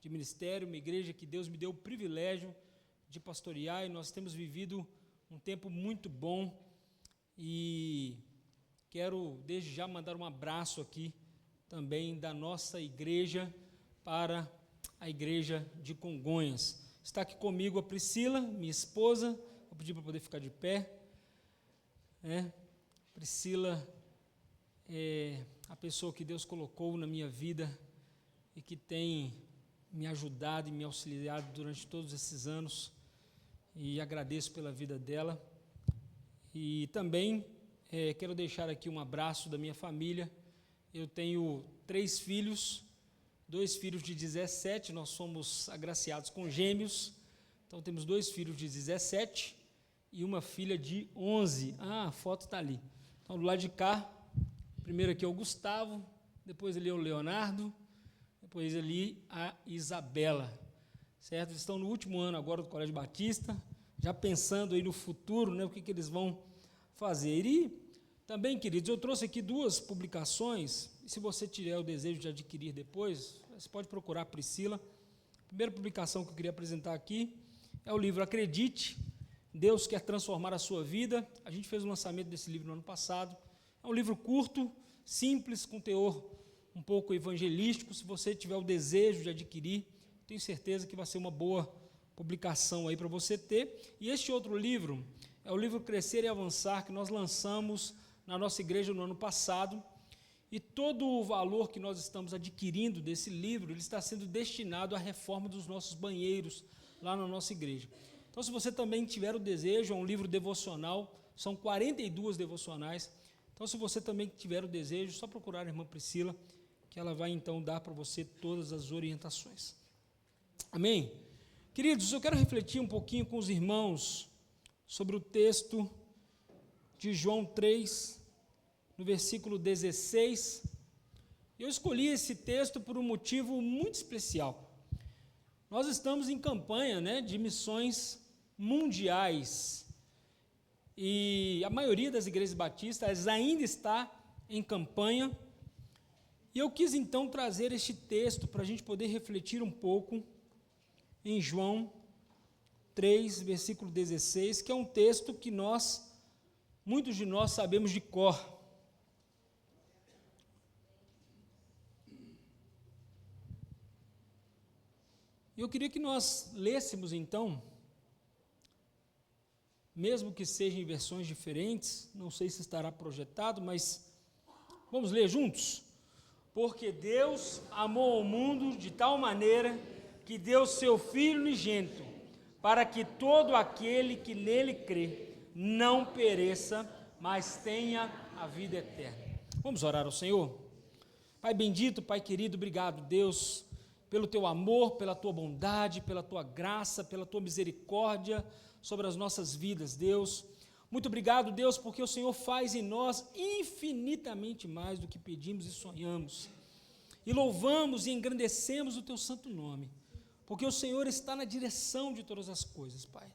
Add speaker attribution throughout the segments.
Speaker 1: de ministério, uma igreja que Deus me deu o privilégio de pastorear, e nós temos vivido um tempo muito bom, e quero desde já mandar um abraço aqui também da nossa igreja para a igreja de Congonhas. Está aqui comigo a Priscila, minha esposa, vou pedir para poder ficar de pé. Priscila é a pessoa que Deus colocou na minha vida e que tem me ajudado e me auxiliado durante todos esses anos, e agradeço pela vida dela. E também quero deixar aqui um abraço da minha família. Eu tenho 3 filhos, 2 filhos de 17, nós somos agraciados com gêmeos, então temos 2 filhos de 17 e uma filha de 11. A foto está ali. Então, do lado de cá, primeiro aqui é o Gustavo, depois ali é o Leonardo, depois ali a Isabela, certo? Eles estão no último ano agora do Colégio Batista, já pensando aí no futuro, o que eles vão fazer. E também, queridos, eu trouxe aqui 2 publicações, e se você tiver o desejo de adquirir depois, você pode procurar a Priscila. A primeira publicação que eu queria apresentar aqui é o livro Acredite, Deus Quer Transformar a Sua Vida. A gente fez o lançamento desse livro no ano passado. É um livro curto, simples, com teor um pouco evangelístico. Se você tiver o desejo de adquirir, tenho certeza que vai ser uma boa publicação aí para você ter. E este outro livro é o livro Crescer e Avançar, que nós lançamos na nossa igreja no ano passado, e todo o valor que nós estamos adquirindo desse livro, ele está sendo destinado à reforma dos nossos banheiros lá na nossa igreja. Então, se você também tiver o desejo, é um livro devocional, são 42 devocionais. Então, se você também tiver o desejo, só procurar a irmã Priscila, que ela vai então dar para você todas as orientações. Amém? Queridos, eu quero refletir um pouquinho com os irmãos sobre o texto de João 3, no versículo 16. Eu escolhi esse texto por um motivo muito especial. Nós estamos em campanha, de missões mundiais, e a maioria das igrejas batistas ainda está em campanha, e eu quis então trazer este texto para a gente poder refletir um pouco em João 3, versículo 16, que é um texto que muitos de nós sabemos de cor. E eu queria que nós lêssemos então, mesmo que sejam em versões diferentes, não sei se estará projetado, mas vamos ler juntos? Porque Deus amou o mundo de tal maneira que deu seu Filho unigênito, para que todo aquele que nele crê não pereça, mas tenha a vida eterna. Vamos orar ao Senhor? Pai bendito, Pai querido, obrigado, Deus, pelo teu amor, pela tua bondade, pela tua graça, pela tua misericórdia sobre as nossas vidas, Deus. Muito obrigado, Deus, porque o Senhor faz em nós infinitamente mais do que pedimos e sonhamos. E louvamos e engrandecemos o teu santo nome, porque o Senhor está na direção de todas as coisas, Pai.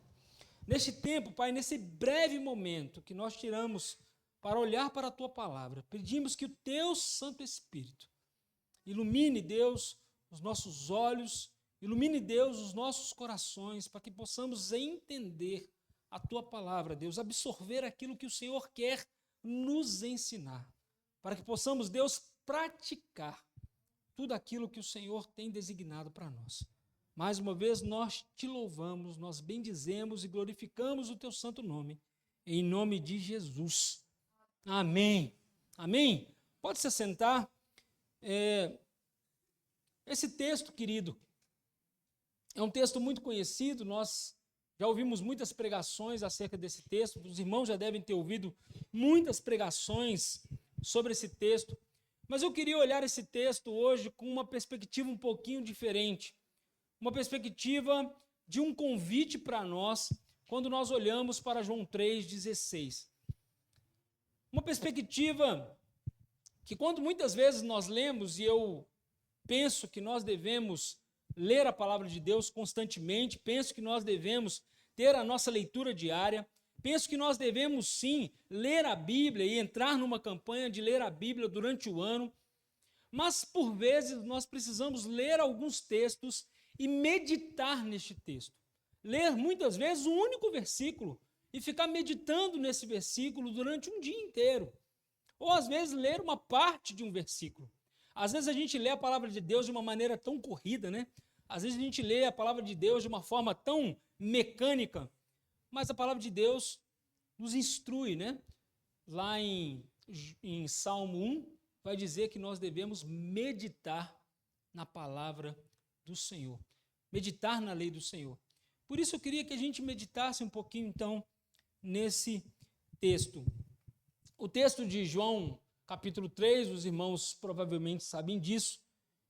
Speaker 1: Neste tempo, Pai, nesse breve momento que nós tiramos para olhar para a tua palavra, pedimos que o teu Santo Espírito ilumine, Deus, os nossos olhos, ilumine, Deus, os nossos corações, para que possamos entender a tua palavra, Deus, absorver aquilo que o Senhor quer nos ensinar, para que possamos, Deus, praticar tudo aquilo que o Senhor tem designado para nós. Mais uma vez, nós te louvamos, nós bendizemos e glorificamos o teu santo nome, em nome de Jesus. Amém. Amém? Pode se assentar. Esse texto, querido, é um texto muito conhecido, nós já ouvimos muitas pregações acerca desse texto, os irmãos já devem ter ouvido muitas pregações sobre esse texto, mas eu queria olhar esse texto hoje com uma perspectiva um pouquinho diferente, uma perspectiva de um convite para nós, quando nós olhamos para João 3,16. Uma perspectiva que, quando muitas vezes nós lemos, e eu penso que nós devemos ler a palavra de Deus constantemente, penso que nós devemos ter a nossa leitura diária, penso que nós devemos sim ler a Bíblia e entrar numa campanha de ler a Bíblia durante o ano, mas por vezes nós precisamos ler alguns textos e meditar neste texto. Ler muitas vezes um único versículo e ficar meditando nesse versículo durante um dia inteiro. Ou às vezes ler uma parte de um versículo. Às vezes a gente lê a palavra de Deus de uma maneira tão corrida, né? Às vezes a gente lê a palavra de Deus de uma forma tão mecânica, mas a palavra de Deus nos instrui, né? Lá em Salmo 1, vai dizer que nós devemos meditar na palavra do Senhor. Meditar na lei do Senhor. Por isso eu queria que a gente meditasse um pouquinho, então, nesse texto. O texto de João, capítulo 3, os irmãos provavelmente sabem disso,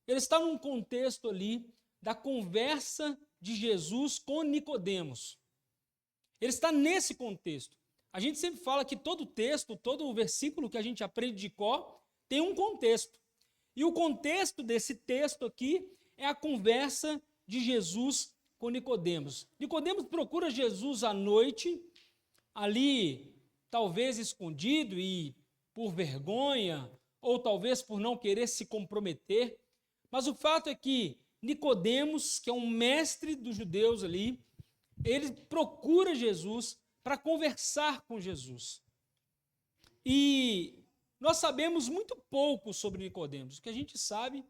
Speaker 1: ele está num contexto ali da conversa de Jesus com Nicodemos. Ele está nesse contexto. A gente sempre fala que todo texto, todo versículo que a gente aprende de cor, tem um contexto. E o contexto desse texto aqui é a conversa de Jesus com Nicodemos. Nicodemos procura Jesus à noite, ali talvez escondido e por vergonha, ou talvez por não querer se comprometer. Mas o fato é que Nicodemos, que é um mestre dos judeus ali, ele procura Jesus para conversar com Jesus. E nós sabemos muito pouco sobre Nicodemos. O que a gente sabe,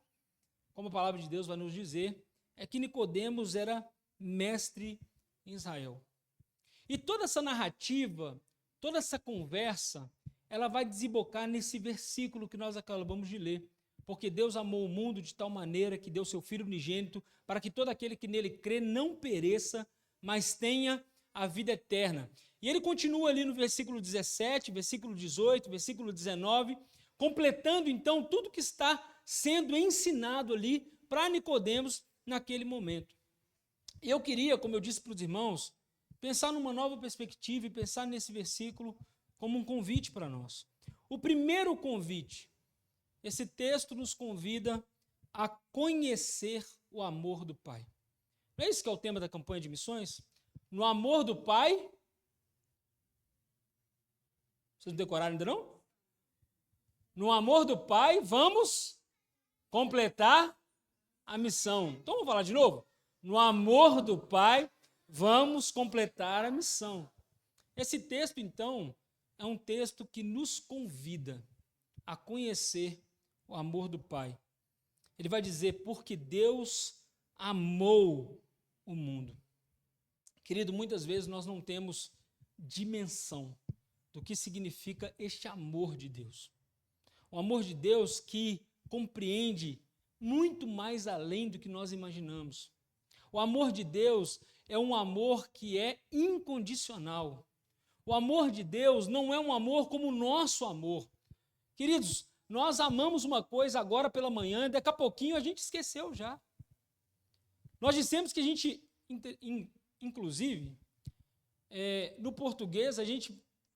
Speaker 1: como a palavra de Deus vai nos dizer, é que Nicodemos era mestre em Israel. E toda essa narrativa, toda essa conversa, ela vai desembocar nesse versículo que nós acabamos de ler. Porque Deus amou o mundo de tal maneira que deu seu Filho unigênito para que todo aquele que nele crê não pereça, mas tenha a vida eterna. E ele continua ali no versículo 17, versículo 18, versículo 19, completando então tudo que está sendo ensinado ali para Nicodemos naquele momento. E eu queria, como eu disse para os irmãos, pensar numa nova perspectiva e pensar nesse versículo como um convite para nós. O primeiro convite, esse texto nos convida a conhecer o amor do Pai. Não é isso que é o tema da campanha de missões? No amor do Pai. Vocês não decoraram ainda não? No amor do Pai, vamos completar a missão. Então vamos falar de novo? No amor do Pai, vamos completar a missão. Esse texto, então, é um texto que nos convida a conhecer o amor do Pai. Ele vai dizer, porque Deus amou o mundo. Querido, muitas vezes nós não temos dimensão do que significa este amor de Deus. O amor de Deus que compreende muito mais além do que nós imaginamos. O amor de Deus é um amor que é incondicional. O amor de Deus não é um amor como o nosso amor. Queridos, nós amamos uma coisa agora pela manhã e daqui a pouquinho a gente esqueceu já. Nós dissemos que a gente, inclusive, no português,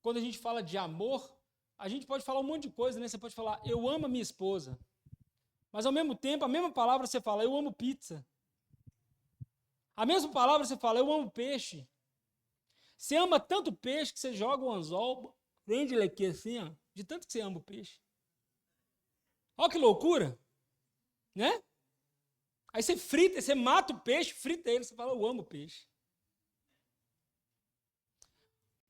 Speaker 1: quando a gente fala de amor, a gente pode falar um monte de coisa, né? Você pode falar, eu amo a minha esposa. Mas ao mesmo tempo, a mesma palavra você fala, eu amo pizza. A mesma palavra você fala, eu amo peixe. Você ama tanto peixe que você joga um anzol, prende ele aqui assim, ó, de tanto que você ama o peixe. Olha que loucura, né? Aí você frita, você mata o peixe, frita ele, você fala, eu amo peixe.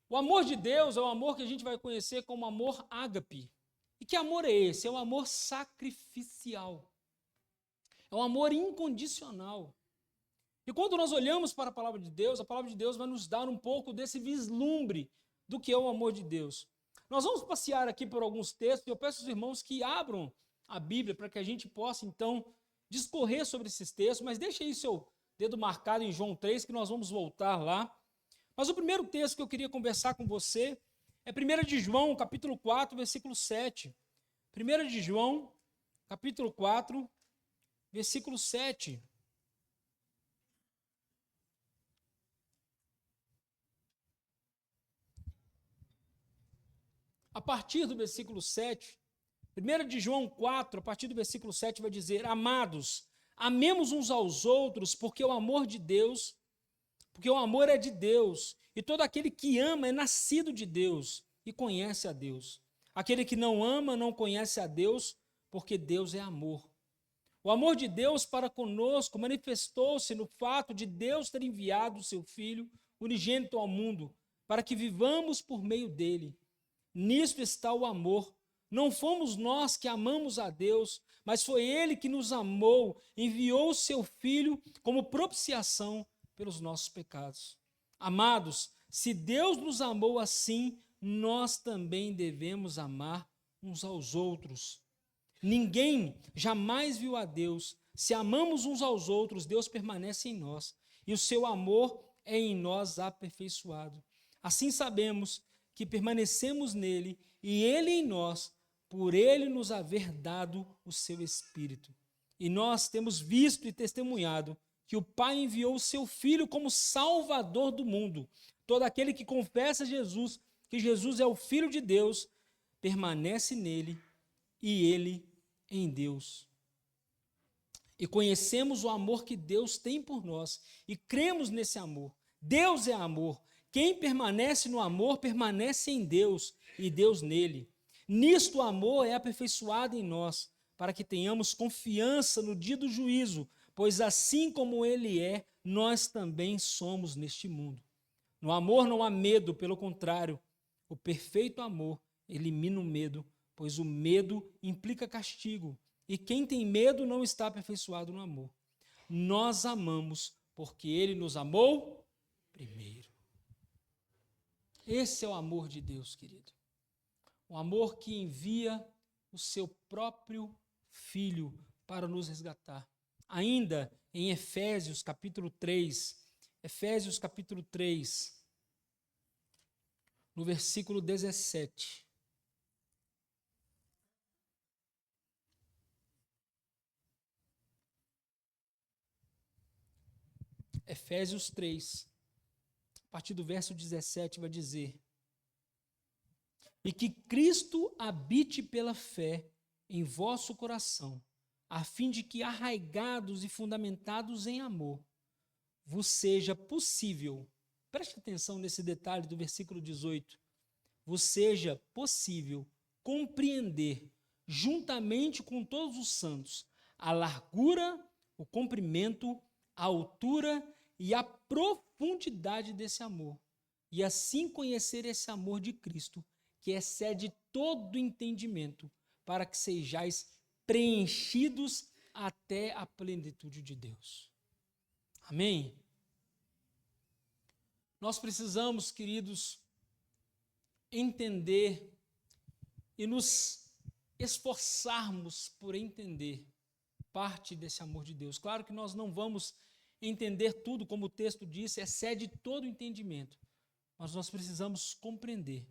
Speaker 1: O amor de Deus é o amor que a gente vai conhecer como amor ágape. E que amor é esse? É um amor sacrificial. É um amor incondicional. E quando nós olhamos para a palavra de Deus vai nos dar um pouco desse vislumbre do que é o amor de Deus. Nós vamos passear aqui por alguns textos e eu peço aos irmãos que abram a Bíblia para que a gente possa, então, discorrer sobre esses textos, mas deixe aí seu dedo marcado em João 3, que nós vamos voltar lá. Mas o primeiro texto que eu queria conversar com você é 1 de João, capítulo 4, versículo 7. 1 de João, capítulo 4, versículo 7. A partir do versículo 7, 1 de João 4, a partir do versículo 7, vai dizer, amados, amemos uns aos outros, porque o amor é de Deus, e todo aquele que ama é nascido de Deus e conhece a Deus. Aquele que não ama não conhece a Deus, porque Deus é amor. O amor de Deus para conosco manifestou-se no fato de Deus ter enviado o seu Filho unigênito ao mundo, para que vivamos por meio dele. Nisto está o amor. Não fomos nós que amamos a Deus, mas foi ele que nos amou, enviou o seu Filho como propiciação pelos nossos pecados. Amados, se Deus nos amou assim, nós também devemos amar uns aos outros. Ninguém jamais viu a Deus. Se amamos uns aos outros, Deus permanece em nós, e o seu amor é em nós aperfeiçoado. Assim sabemos que permanecemos nele e ele em nós, por ele nos haver dado o seu Espírito. E nós temos visto e testemunhado que o Pai enviou o seu Filho como Salvador do mundo. Todo aquele que confessa Jesus, que Jesus é o Filho de Deus, permanece nele e ele em Deus. E conhecemos o amor que Deus tem por nós e cremos nesse amor. Deus é amor. Quem permanece no amor permanece em Deus e Deus nele. Nisto o amor é aperfeiçoado em nós, para que tenhamos confiança no dia do juízo, pois assim como ele é, nós também somos neste mundo. No amor não há medo, pelo contrário, o perfeito amor elimina o medo, pois o medo implica castigo, e quem tem medo não está aperfeiçoado no amor. Nós amamos porque ele nos amou primeiro. Esse é o amor de Deus, querido. O amor que envia o seu próprio Filho para nos resgatar. Ainda em Efésios capítulo 3, no versículo 17. Efésios 3, a partir do verso 17, vai dizer: e que Cristo habite pela fé em vosso coração, a fim de que, arraigados e fundamentados em amor, vos seja possível, preste atenção nesse detalhe do versículo 18, vos seja possível compreender, juntamente com todos os santos, a largura, o comprimento, a altura e a profundidade desse amor, e assim conhecer esse amor de Cristo, que excede todo entendimento, para que sejais preenchidos até a plenitude de Deus. Amém? Nós precisamos, queridos, entender e nos esforçarmos por entender parte desse amor de Deus. Claro que nós não vamos entender tudo, como o texto disse, excede todo entendimento, mas nós precisamos compreender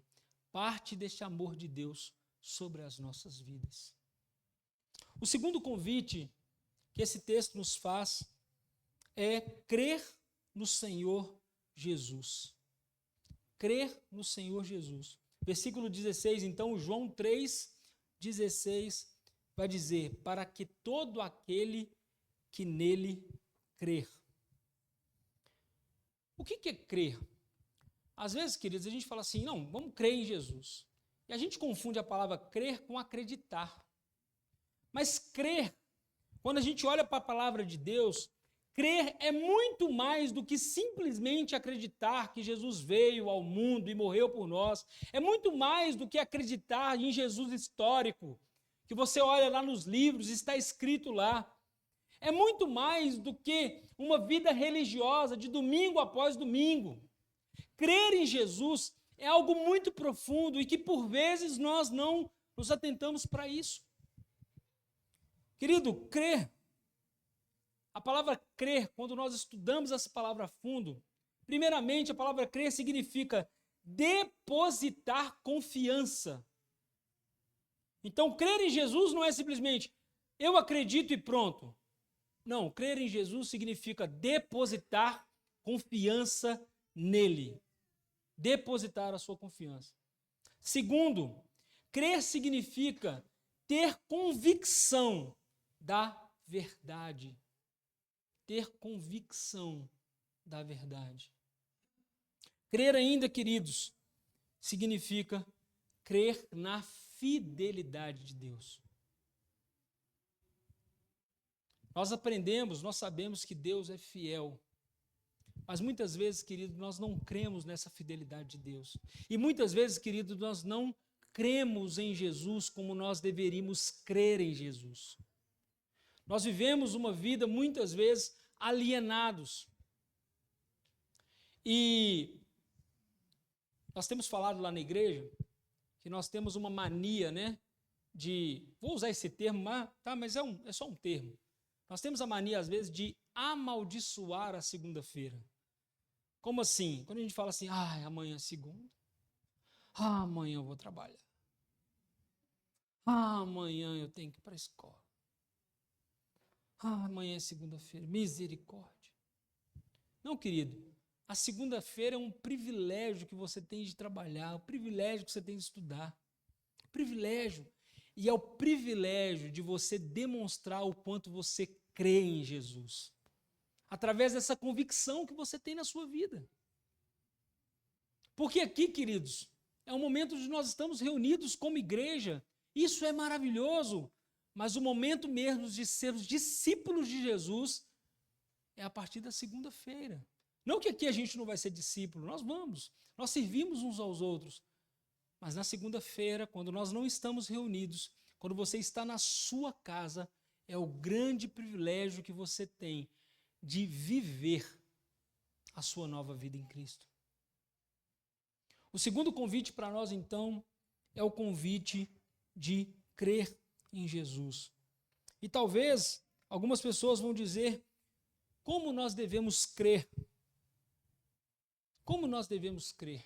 Speaker 1: parte deste amor de Deus sobre as nossas vidas. O segundo convite que esse texto nos faz é crer no Senhor Jesus. Crer no Senhor Jesus. Versículo 16, então, João 3,16 vai dizer: para que todo aquele que nele crer. O que é crer? Às vezes, queridos, a gente fala assim, não, vamos crer em Jesus. E a gente confunde a palavra crer com acreditar. Mas crer, quando a gente olha para a palavra de Deus, crer é muito mais do que simplesmente acreditar que Jesus veio ao mundo e morreu por nós. É muito mais do que acreditar em Jesus histórico, que você olha lá nos livros, está escrito lá. É muito mais do que uma vida religiosa de domingo após domingo. Crer em Jesus é algo muito profundo e que por vezes nós não nos atentamos para isso. Querido, crer, a palavra crer, quando nós estudamos essa palavra a fundo, primeiramente a palavra crer significa depositar confiança. Então, crer em Jesus não é simplesmente eu acredito e pronto. Não, crer em Jesus significa depositar confiança nele. Depositar a sua confiança. Segundo, crer significa ter convicção da verdade. Ter convicção da verdade. Crer ainda, queridos, significa crer na fidelidade de Deus. Nós aprendemos, nós sabemos que Deus é fiel. Mas muitas vezes, querido, nós não cremos nessa fidelidade de Deus. E muitas vezes, querido, nós não cremos em Jesus como nós deveríamos crer em Jesus. Nós vivemos uma vida, muitas vezes, alienados. E nós temos falado lá na igreja que nós temos uma mania, né, vou usar esse termo, mas é só um termo. Nós temos a mania, às vezes, de amaldiçoar a segunda-feira. Como assim? Quando a gente fala assim, amanhã é segunda, amanhã eu vou trabalhar, amanhã eu tenho que ir para a escola, amanhã é segunda-feira, misericórdia. Não, querido, a segunda-feira é um privilégio que você tem de trabalhar, um privilégio que você tem de estudar, privilégio. E é o privilégio de você demonstrar o quanto você crê em Jesus, através dessa convicção que você tem na sua vida. Porque aqui, queridos, é um momento onde nós estamos reunidos como igreja, isso é maravilhoso, mas o momento mesmo de sermos discípulos de Jesus é a partir da segunda-feira. Não que aqui a gente não vai ser discípulo, nós servimos uns aos outros, mas na segunda-feira, quando nós não estamos reunidos, quando você está na sua casa, é o grande privilégio que você tem de viver a sua nova vida em Cristo. O segundo convite para nós, então, é o convite de crer em Jesus. E talvez algumas pessoas vão dizer, como nós devemos crer? Como nós devemos crer?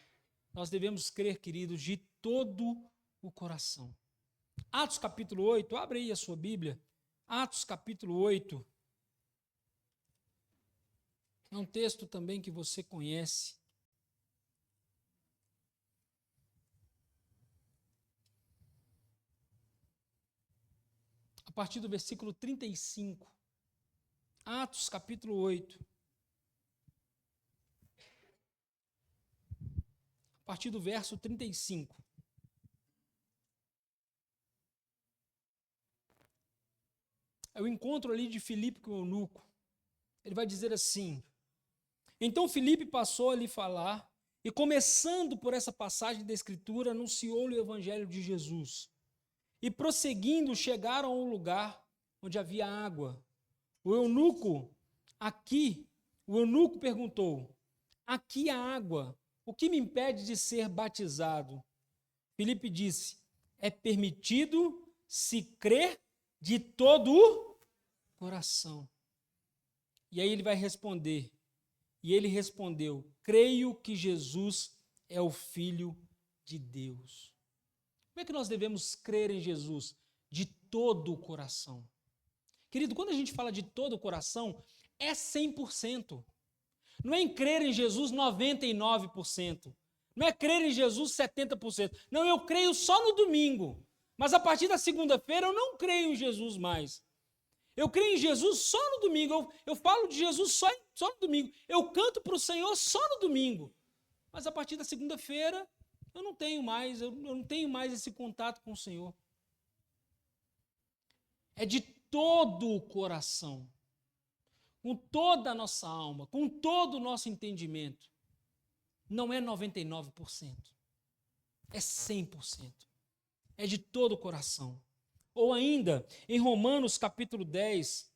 Speaker 1: Nós devemos crer, queridos, de todo o coração. Atos capítulo 8, abre aí a sua Bíblia. Atos capítulo 8. É um texto também que você conhece. A partir do versículo 35. Atos capítulo 8. A partir do verso 35. É o encontro ali de Filipe com o eunuco. Ele vai dizer assim: então Filipe passou a lhe falar, e começando por essa passagem da Escritura, anunciou-lhe o Evangelho de Jesus. E prosseguindo, chegaram a um lugar onde havia água. O eunuco perguntou: aqui há água, o que me impede de ser batizado? Filipe disse: é permitido se crer de todo o coração. E aí ele vai responder. E ele respondeu: creio que Jesus é o Filho de Deus. Como é que nós devemos crer em Jesus? De todo o coração. Querido, quando a gente fala de todo o coração, é 100%. Não é em crer em Jesus 99%. Não é crer em Jesus 70%. Não, eu creio só no domingo. Mas a partir da segunda-feira eu não creio em Jesus mais. Eu creio em Jesus só no domingo. Eu falo de Jesus só no domingo. Eu canto para o Senhor só no domingo. Mas a partir da segunda-feira eu não tenho mais esse contato com o Senhor. É de todo o coração, com toda a nossa alma, com todo o nosso entendimento. Não é 99%, é 100%. É de todo o coração. Ou ainda, em Romanos capítulo 10,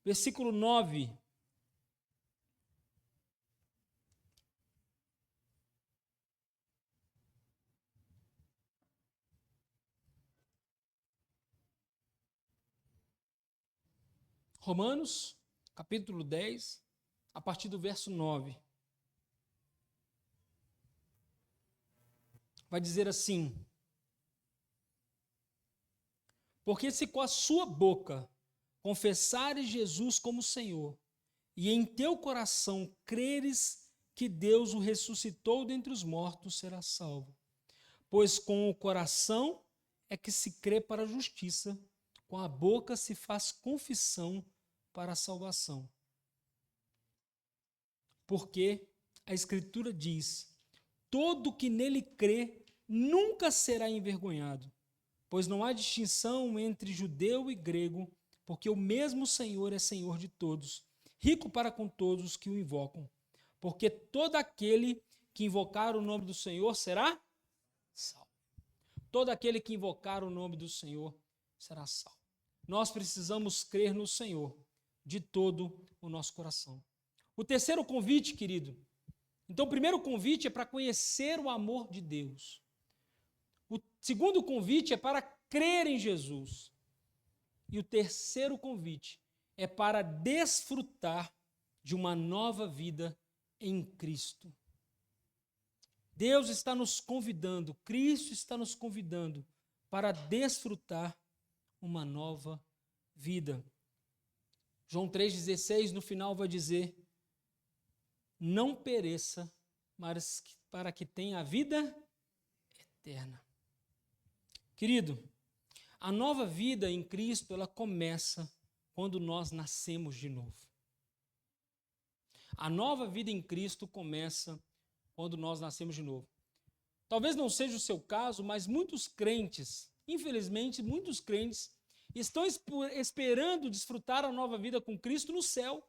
Speaker 1: versículo 9. Romanos, capítulo 10, a partir do verso 9. Vai dizer assim: porque se com a sua boca confessares Jesus como Senhor, e em teu coração creres que Deus o ressuscitou dentre os mortos, serás salvo. Pois com o coração é que se crê para a justiça, com a boca se faz confissão para a salvação. Porque a Escritura diz: todo que nele crê nunca será envergonhado. pois não há distinção entre judeu e grego, porque o mesmo Senhor é Senhor de todos, rico para com todos os que o invocam. Porque todo aquele que invocar o nome do Senhor será salvo. Todo aquele que invocar o nome do Senhor será salvo. Nós precisamos crer no Senhor de todo o nosso coração. O terceiro convite, querido. Então, o primeiro convite é para conhecer o amor de Deus. O segundo convite é para crer em Jesus. E o terceiro convite é para desfrutar de uma nova vida em Cristo. Deus está nos convidando, Cristo está nos convidando para desfrutar uma nova vida. João 3,16 no final vai dizer: não pereça, mas para que tenha a vida eterna. Querido, a nova vida em Cristo, ela começa quando nós nascemos de novo. A nova vida em Cristo começa quando nós nascemos de novo. Talvez não seja o seu caso, mas muitos crentes, infelizmente, muitos crentes estão esperando desfrutar a nova vida com Cristo no céu.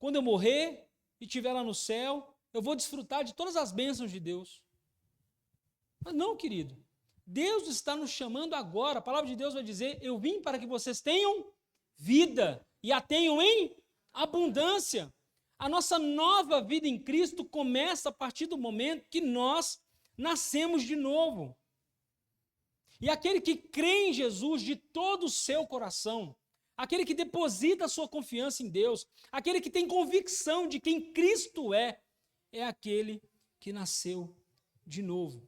Speaker 1: Quando eu morrer e estiver lá no céu, eu vou desfrutar de todas as bênçãos de Deus. Mas não, querido. Deus está nos chamando agora. A palavra de Deus vai dizer: eu vim para que vocês tenham vida e a tenham em abundância. A nossa nova vida em Cristo começa a partir do momento que nós nascemos de novo. E aquele que crê em Jesus de todo o seu coração, aquele que deposita a sua confiança em Deus, aquele que tem convicção de quem Cristo é aquele que nasceu de novo.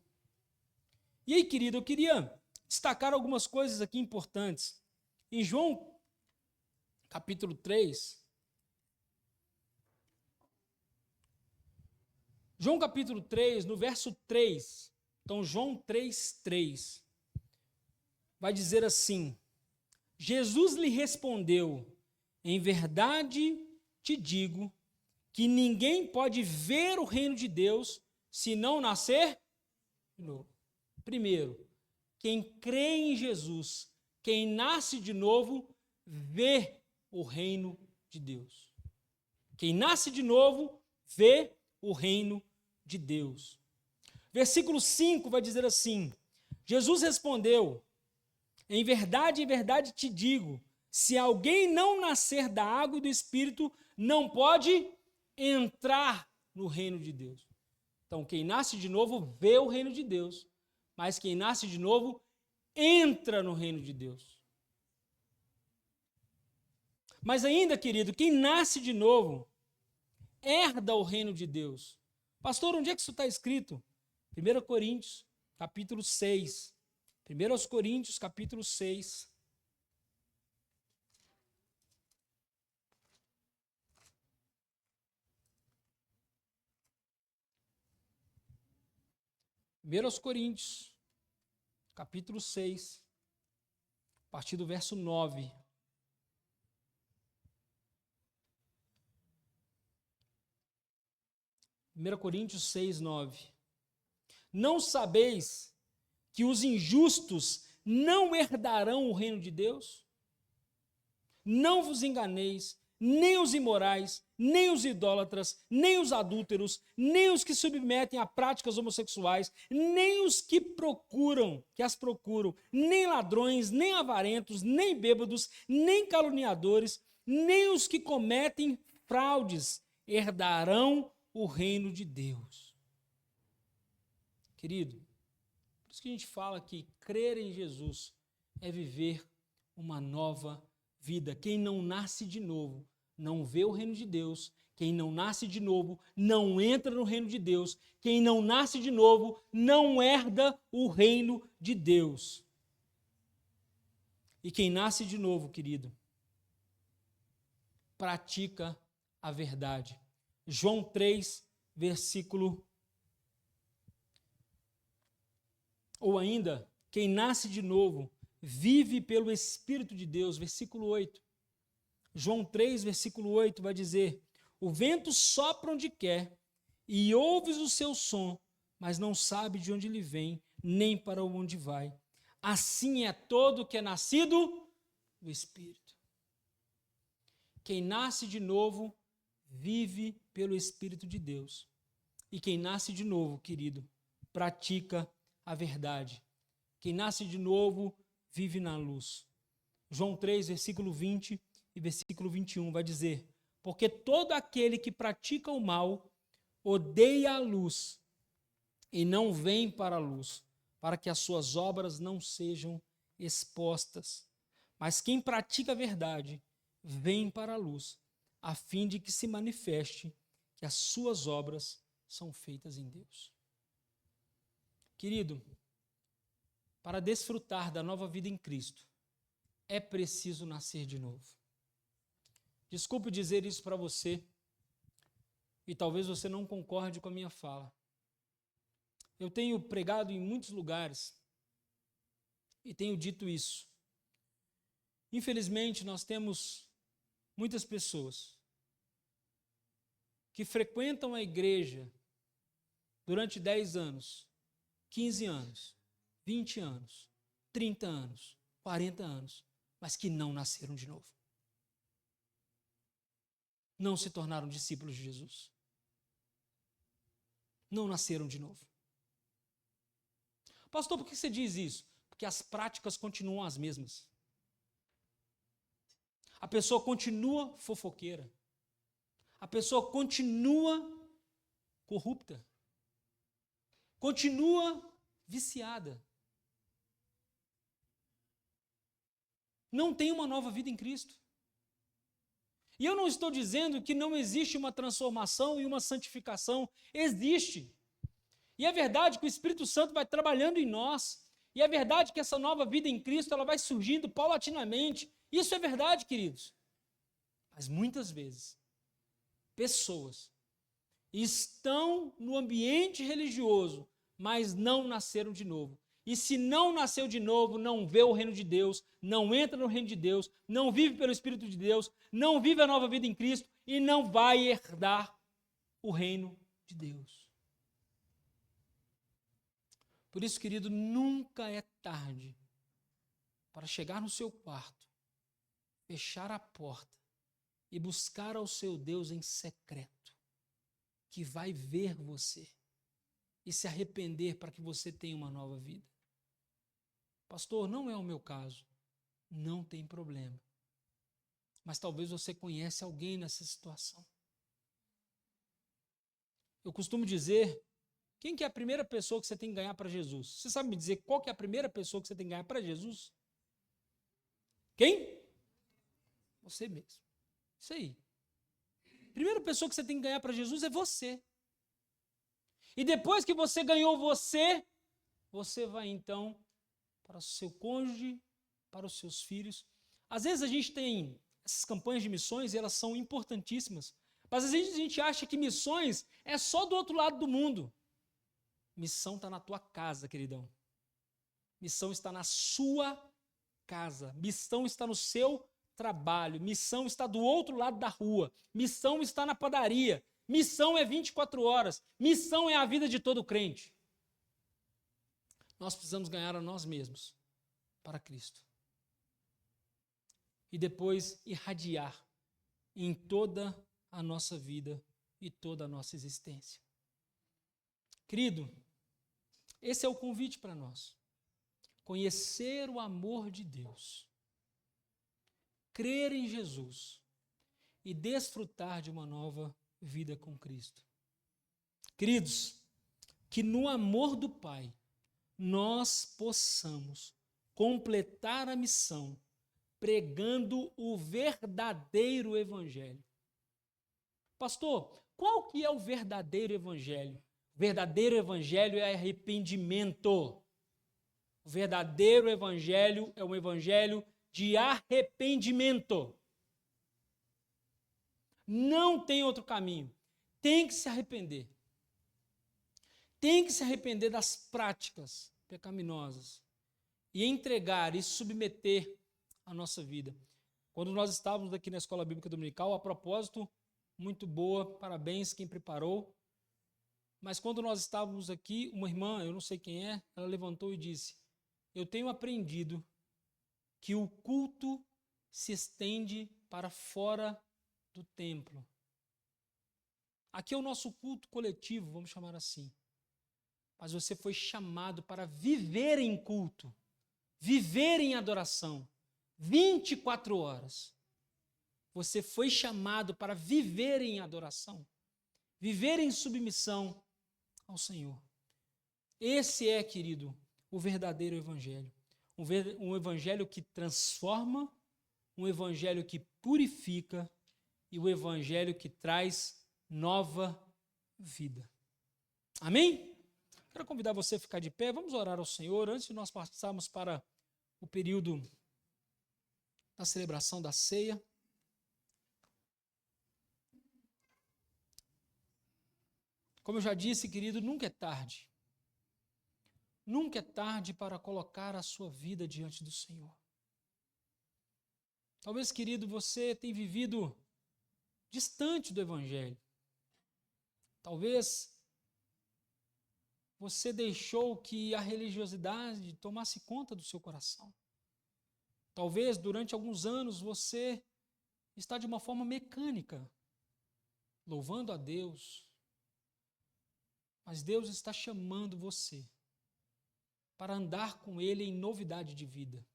Speaker 1: E aí, querido, eu queria destacar algumas coisas aqui importantes. Em João, capítulo 3, João capítulo 3, no verso 3, então João 3, vai dizer assim: Jesus lhe respondeu: em verdade te digo que ninguém pode ver o reino de Deus se não nascer de novo. Primeiro, quem crê em Jesus, quem nasce de novo, vê o reino de Deus. Quem nasce de novo, vê o reino de Deus. Versículo 5 vai dizer assim: Jesus respondeu: em verdade te digo, se alguém não nascer da água e do Espírito, não pode entrar no reino de Deus. Então, quem nasce de novo vê o reino de Deus, mas quem nasce de novo entra no reino de Deus. Mas ainda, querido, quem nasce de novo herda o reino de Deus. Pastor, onde é que isso está escrito? 1 Coríntios, capítulo 6. 1 Coríntios, capítulo 6. Coríntios, capítulo 6, a partir do verso 9. Coríntios 6, 9. Não sabeis que os injustos não herdarão o reino de Deus? Não vos enganeis, nem os imorais, nem os idólatras, nem os adúlteros, nem os que submetem a práticas homossexuais, nem os que as procuram, nem ladrões, nem avarentos, nem bêbados, nem caluniadores, nem os que cometem fraudes herdarão o reino de Deus. Querido, por isso que a gente fala que crer em Jesus é viver uma nova vida. Quem não nasce de novo não vê o reino de Deus. Quem não nasce de novo não entra no reino de Deus. Quem não nasce de novo não herda o reino de Deus. E quem nasce de novo, querido, pratica a verdade. João 3, versículo... Ou ainda, quem nasce de novo vive pelo Espírito de Deus. Versículo 8. João 3, versículo 8 vai dizer: o vento sopra onde quer e ouves o seu som, mas não sabe de onde ele vem, nem para onde vai. Assim é todo que é nascido do Espírito. Quem nasce de novo vive pelo Espírito de Deus. E quem nasce de novo, querido, pratica a verdade. Quem nasce de novo vive na luz. João 3, versículo 20 e versículo 21 vai dizer: porque todo aquele que pratica o mal odeia a luz e não vem para a luz, para que as suas obras não sejam expostas. Mas quem pratica a verdade vem para a luz, a fim de que se manifeste que as suas obras são feitas em Deus. Querido, para desfrutar da nova vida em Cristo, é preciso nascer de novo. Desculpe dizer isso para você, e talvez você não concorde com a minha fala. Eu tenho pregado em muitos lugares e tenho dito isso. Infelizmente, nós temos muitas pessoas que frequentam a igreja durante 10 anos, 15 anos, 20 anos, 30 anos, 40 anos, mas que não nasceram de novo. Não se tornaram discípulos de Jesus. Não nasceram de novo. Pastor, por que você diz isso? Porque as práticas continuam as mesmas. A pessoa continua fofoqueira. A pessoa continua corrupta. Continua viciada. Não tem uma nova vida em Cristo. E eu não estou dizendo que não existe uma transformação e uma santificação. Existe. E é verdade que o Espírito Santo vai trabalhando em nós. E é verdade que essa nova vida em Cristo ela vai surgindo paulatinamente. Isso é verdade, queridos. Mas muitas vezes, pessoas estão no ambiente religioso, mas não nasceram de novo. E se não nasceu de novo, não vê o reino de Deus, não entra no reino de Deus, não vive pelo Espírito de Deus, não vive a nova vida em Cristo e não vai herdar o reino de Deus. Por isso, querido, nunca é tarde para chegar no seu quarto, fechar a porta e buscar ao seu Deus em secreto, que vai ver você e se arrepender para que você tenha uma nova vida. Pastor, não é o meu caso. Não tem problema. Mas talvez você conhece alguém nessa situação. Eu costumo dizer, quem que é a primeira pessoa que você tem que ganhar para Jesus? Você sabe me dizer qual que é a primeira pessoa que você tem que ganhar para Jesus? Quem? Você mesmo. Isso aí. A primeira pessoa que você tem que ganhar para Jesus é você. E depois que você ganhou você, você vai então para o seu cônjuge, para os seus filhos. Às vezes a gente tem essas campanhas de missões e elas são importantíssimas. Mas às vezes a gente acha que missões é só do outro lado do mundo. Missão está na tua casa, queridão. Missão está na sua casa. Missão está no seu trabalho. Missão está do outro lado da rua. Missão está na padaria. Missão é 24 horas. Missão é a vida de todo crente. Nós precisamos ganhar a nós mesmos para Cristo. E depois irradiar em toda a nossa vida e toda a nossa existência. Querido, esse é o convite para nós. Conhecer o amor de Deus. Crer em Jesus e desfrutar de uma nova vida com Cristo. Queridos, que no amor do Pai nós possamos completar a missão pregando o verdadeiro evangelho. Pastor, qual que é o verdadeiro evangelho? O verdadeiro evangelho é arrependimento. O verdadeiro evangelho é um evangelho de arrependimento. Não tem outro caminho. Tem que se arrepender. Tem que se arrepender das práticas pecaminosas e entregar e submeter a nossa vida. Quando nós estávamos aqui na Escola Bíblica Dominical, a propósito, muito boa, parabéns quem preparou. Mas quando nós estávamos aqui, uma irmã, eu não sei quem é, ela levantou e disse: eu tenho aprendido que o culto se estende para fora do templo. Aqui é o nosso culto coletivo, vamos chamar assim. Mas você foi chamado para viver em culto, viver em adoração, 24 horas. Você foi chamado para viver em adoração, viver em submissão ao Senhor. Esse é, querido, o verdadeiro evangelho. Um evangelho que transforma, um evangelho que purifica e o evangelho que traz nova vida. Amém? Quero convidar você a ficar de pé. Vamos orar ao Senhor antes de nós passarmos para o período da celebração da ceia. Como eu já disse, querido, nunca é tarde. Nunca é tarde para colocar a sua vida diante do Senhor. Talvez, querido, você tenha vivido distante do Evangelho. Talvez você deixou que a religiosidade tomasse conta do seu coração. Talvez, durante alguns anos, você está de uma forma mecânica, louvando a Deus. Mas Deus está chamando você para andar com Ele em novidade de vida.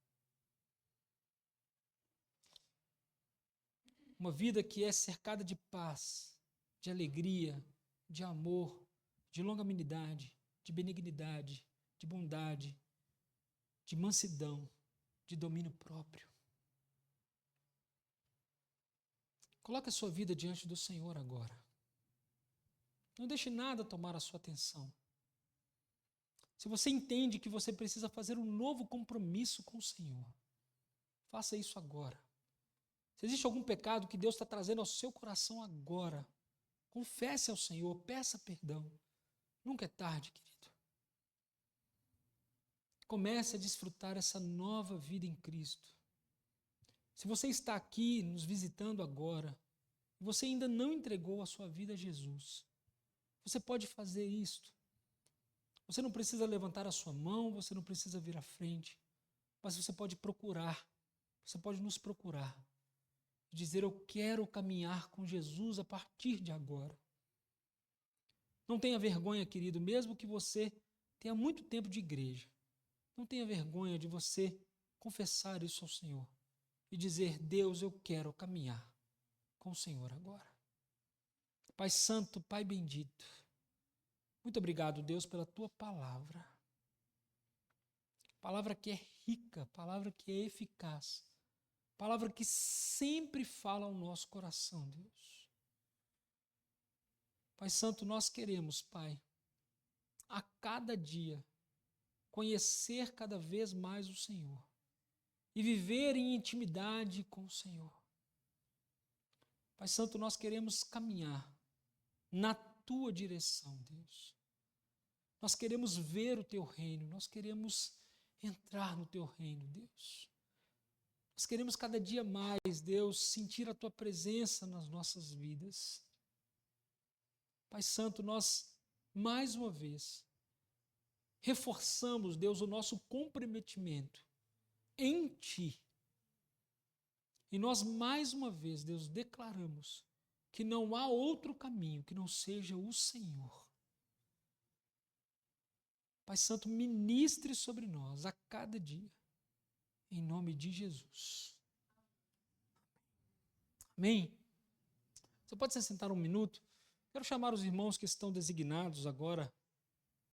Speaker 1: Uma vida que é cercada de paz, de alegria, de amor, de longanimidade, de benignidade, de bondade, de mansidão, de domínio próprio. Coloque a sua vida diante do Senhor agora. Não deixe nada tomar a sua atenção. Se você entende que você precisa fazer um novo compromisso com o Senhor, faça isso agora. Se existe algum pecado que Deus está trazendo ao seu coração agora, confesse ao Senhor, peça perdão. Nunca é tarde, querido. Comece a desfrutar essa nova vida em Cristo. Se você está aqui nos visitando agora, e você ainda não entregou a sua vida a Jesus, você pode fazer isto. Você não precisa levantar a sua mão, você não precisa vir à frente, mas você pode procurar, você pode nos procurar, dizer: eu quero caminhar com Jesus a partir de agora. Não tenha vergonha, querido, mesmo que você tenha muito tempo de igreja, não tenha vergonha de você confessar isso ao Senhor e dizer: Deus, eu quero caminhar com o Senhor agora. Pai Santo, Pai bendito, muito obrigado, Deus, pela Tua palavra. Palavra que é rica, palavra que é eficaz, palavra que sempre fala ao nosso coração, Deus. Pai Santo, nós queremos, Pai, a cada dia, conhecer cada vez mais o Senhor e viver em intimidade com o Senhor. Pai Santo, nós queremos caminhar na Tua direção, Deus. Nós queremos ver o Teu reino, nós queremos entrar no Teu reino, Deus. Nós queremos cada dia mais, Deus, sentir a Tua presença nas nossas vidas. Pai Santo, nós, mais uma vez, reforçamos, Deus, o nosso comprometimento em Ti. E nós, mais uma vez, Deus, declaramos que não há outro caminho que não seja o Senhor. Pai Santo, ministre sobre nós a cada dia, em nome de Jesus. Amém? Você pode se sentar um minuto? Quero chamar os irmãos que estão designados agora